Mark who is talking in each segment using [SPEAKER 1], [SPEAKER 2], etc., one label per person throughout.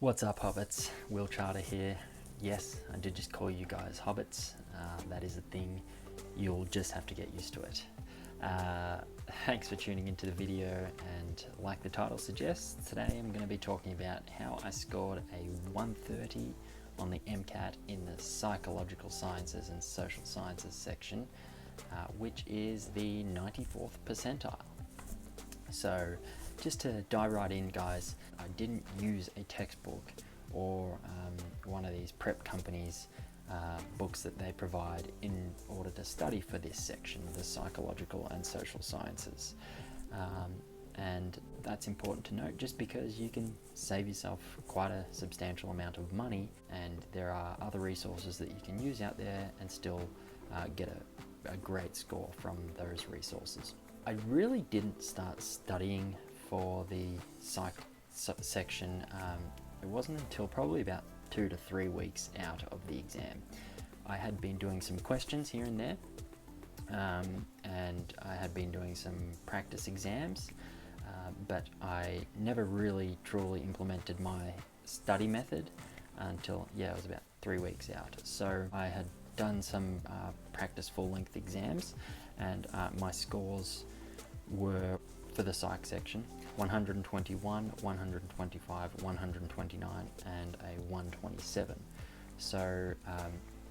[SPEAKER 1] What's up, hobbits? Will Charter here. Yes, I did just call you guys hobbits. That is a thing. You'll just have to get used to it. Thanks for tuning into the video, and like the title suggests, today I'm going to be talking about how I scored a 130 on the MCAT in the Psychological Sciences and Social Sciences section, which is the 94th percentile. So just to dive right in, guys, I didn't use a textbook or one of these prep companies' books that they provide in order to study for this section, the psychological and social sciences. And that's important to note, just because you can save yourself quite a substantial amount of money, and there are other resources that you can use out there and still get a great score from those resources. I really didn't start studying for the psych section. It wasn't until probably about 2 to 3 weeks out of the exam. I had been doing some questions here and there, and I had been doing some practice exams, but I never really truly implemented my study method until, it was about 3 weeks out. So I had done some practice full-length exams, and my scores were, for the psych section, 121, 125, 129, and a 127. So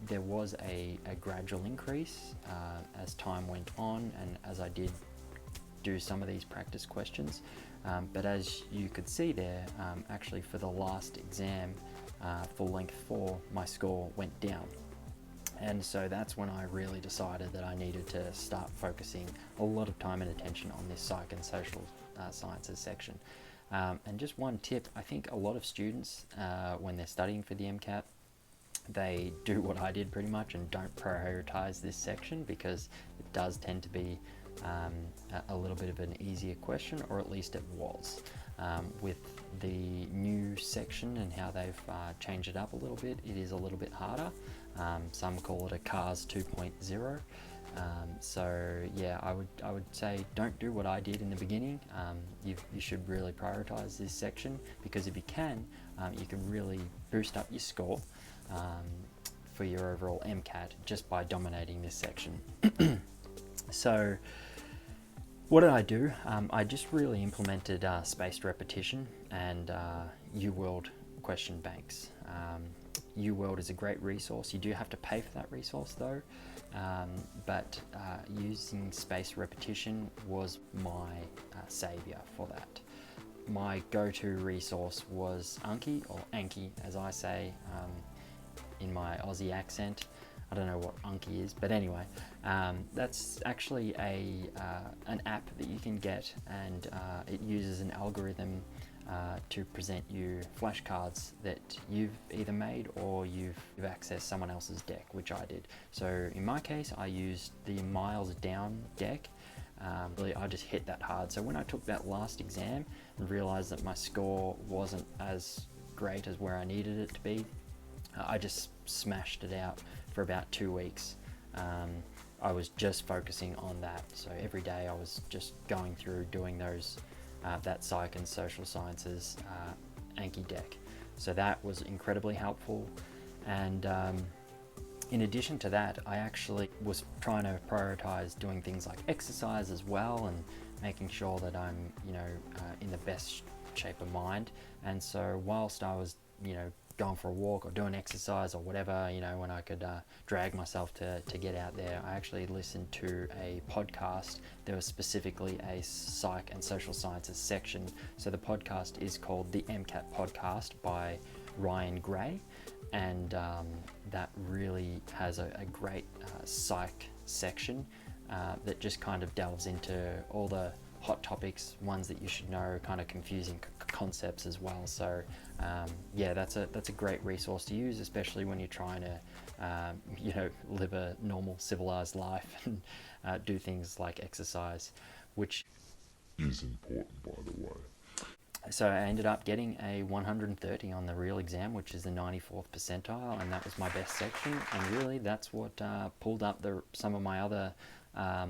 [SPEAKER 1] there was a gradual increase as time went on, and as I did do some of these practice questions. But as you could see there, actually for the last exam, full length 4, my score went down. And so that's when I really decided that I needed to start focusing a lot of time and attention on this psych and social sciences section. And just one tip, I think a lot of students, when they're studying for the MCAT, they do what I did pretty much and don't prioritize this section, because it does tend to be a little bit of an easier question, or at least it was. With the new section and how they've changed it up a little bit, it is a little bit harder. Some call it a CARS 2.0. So yeah, I would say don't do what I did in the beginning. You should really prioritize this section, because if you can really boost up your score for your overall MCAT just by dominating this section. So what did I do? I just really implemented spaced repetition and UWorld question banks. UWorld is a great resource. You do have to pay for that resource though, but using spaced repetition was my savior for that. My go-to resource was Anki, or Anki as I say in my Aussie accent. I don't know what Anki is, but anyway, that's actually an app that you can get, and it uses an algorithm to present you flashcards that you've either made or you've accessed someone else's deck, which I did. So in my case, I used the Milesdown deck. Really, I just hit that hard. So when I took that last exam and realized that my score wasn't as great as where I needed it to be, I just smashed it out for about 2 weeks. I was just focusing on that. So every day I was just going through doing those that psych and social sciences Anki deck. So that was incredibly helpful. And in addition to that, I actually was trying to prioritize doing things like exercise as well, and making sure that I'm in the best shape of mind. And so whilst I was going for a walk or doing exercise or whatever, when I could drag myself to get out there, I actually listened to a podcast. There was specifically a psych and social sciences section. So the podcast is called the MCAT Podcast by Ryan Gray, and that really has a great psych section that just kind of delves into all the hot topics, ones that you should know, kind of confusing concepts as well. So that's a great resource to use, especially when you're trying to live a normal civilized life and do things like exercise, which
[SPEAKER 2] is important, by the way.
[SPEAKER 1] So I ended up getting a 130 on the real exam, which is the 94th percentile, and that was my best section. And really, that's what pulled up some of my other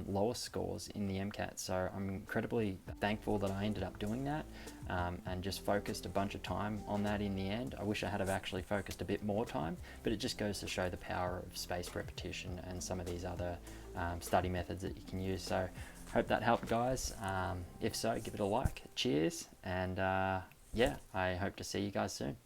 [SPEAKER 1] lower scores in the MCAT. So I'm incredibly thankful that I ended up doing that and just focused a bunch of time on that in the end. I wish I had have actually focused a bit more time, but it just goes to show the power of spaced repetition and some of these other study methods that you can use. So hope that helped, guys. If so, give it a like. Cheers, and yeah, I hope to see you guys soon.